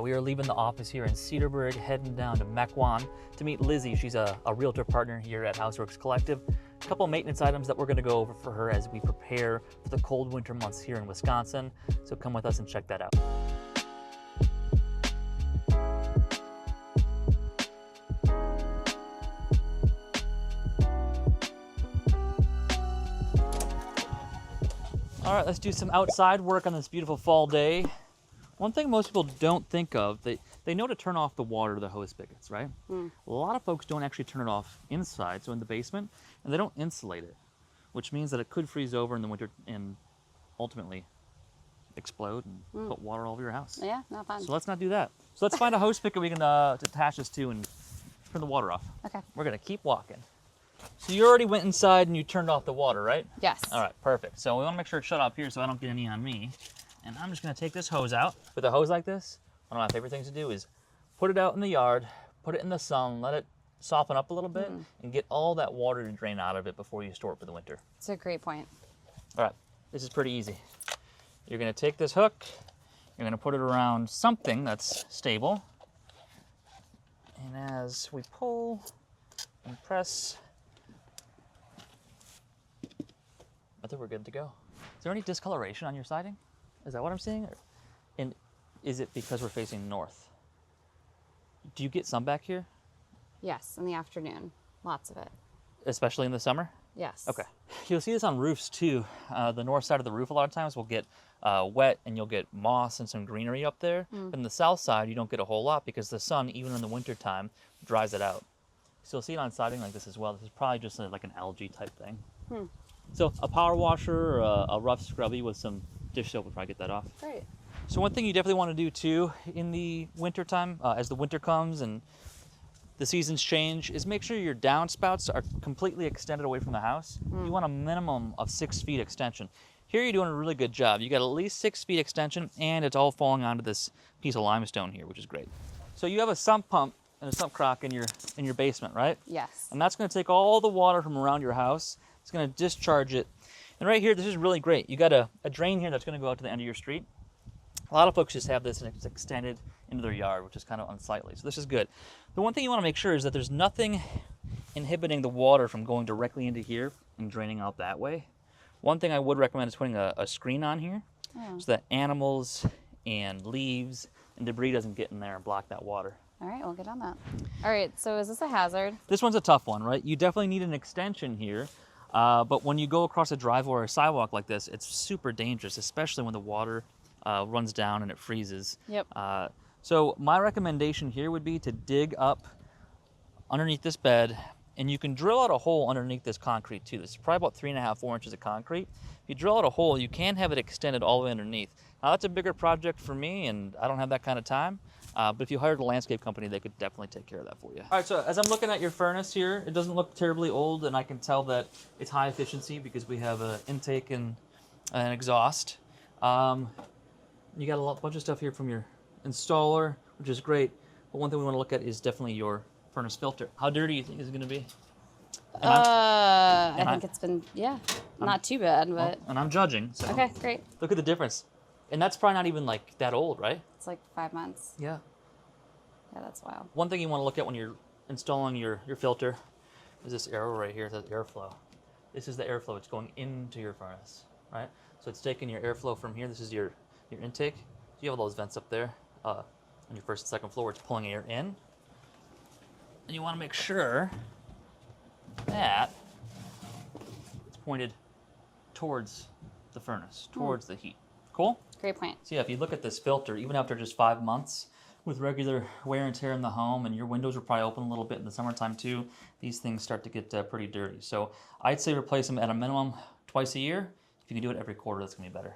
We are leaving the office here in Cedarburg, heading down to Mequon to meet Lizzie. She's a realtor partner here at Houseworks Collective. A couple maintenance items that we're going to go over for her as we prepare for the cold winter months here in Wisconsin. So come with us and check that out. All right, let's do some outside work on this beautiful fall day. One thing most people don't think of, they know to turn off the water to the hose spigots, right? A lot of folks don't actually turn it off inside, so in the basement, and they don't insulate it, which means that it could freeze over in the winter and ultimately explode and put water all over your house. Yeah, not fun. So let's not do that. So let's find a hose spigot we can attach this to and turn the water off. Okay. We're gonna keep walking. So you already went inside and you turned off the water, right? Yes. All right, perfect. So we wanna make sure it's shut off here so I don't get any on me. And I'm just gonna take this hose out. With a hose like this, one of my favorite things to do is put it out in the yard, put it in the sun, let it soften up a little bit, and get all that water to drain out of it before you store it for the winter. It's a great point. All right, this is pretty easy. You're gonna take this hook, you're gonna put it around something that's stable, and as we pull and press, I think we're good to go. Is there any discoloration on your siding? Is that what I'm seeing? And is it because we're facing north? Do you get sun back here? Yes, in the afternoon. Lots of it. Especially in the summer? Yes. Okay. You'll see this on roofs too. The north side of the roof a lot of times will get wet and you'll get moss and some greenery up there. But in the south side, you don't get a whole lot because the sun, even in the winter time, dries it out. So you'll see it on siding like this as well. This is probably just like an algae type thing. So a power washer or a rough scrubby with some dish soap will probably get that off. Great. So one thing you definitely want to do too in the winter time, as the winter comes and the seasons change, is make sure your downspouts are completely extended away from the house. You want a minimum of 6 feet extension. Here you're doing a really good job. You got at least 6 feet extension and it's all falling onto this piece of limestone here, which is great. So you have a sump pump and a sump crock in your basement, right? Yes. And that's going to take all the water from around your house. It's going to discharge it. And right here, this is really great. You got a drain here that's going to go out to the end of your street. A lot of folks just have this and it's extended into their yard, which is kind of unsightly. So this is good. The one thing you want to make sure is that there's nothing inhibiting the water from going directly into here and draining out that way. One thing I would recommend is putting a screen on here so that animals and leaves and debris doesn't get in there and block that water. All right, we'll get on that. All right, so is this a hazard? This one's a tough one, right? You definitely need an extension here. But when you go across a driveway or a sidewalk like this, it's super dangerous, especially when the water runs down and it freezes. Yep. So my recommendation here would be to dig up underneath this bed, and you can drill out a hole underneath this concrete too. This is probably about 3.5, 4 inches of concrete. If you drill out a hole, you can have it extended all the way underneath. Now that's a bigger project for me, and I don't have that kind of time. But if you hired a landscape company, they could definitely take care of that for you. All right, so as I'm looking at your furnace here, it doesn't look terribly old, and I can tell that it's high efficiency because we have an intake and an exhaust. You got a bunch of stuff here from your installer, which is great. But one thing we want to look at is definitely your furnace filter. How dirty do you think is it going to be? I think it's been, not too bad, but. Well, and I'm judging, so. Okay, great. Look at the difference. And that's probably not even like that old, right? It's like 5 months. Yeah. Yeah, that's wild. One thing you want to look at when you're installing your filter is this arrow right here. It says airflow. This is the airflow. It's going into your furnace, right? So it's taking your airflow from here. This is your intake. So you have all those vents up there on your first and second floor. It's pulling air in. And you want to make sure that it's pointed towards the furnace, towards the heat. Cool? Great point. So yeah, if you look at this filter, even after just 5 months, with regular wear and tear in the home, and your windows are probably open a little bit in the summertime too, these things start to get pretty dirty. So I'd say replace them at a minimum twice a year. If you can do it every quarter, that's gonna be better.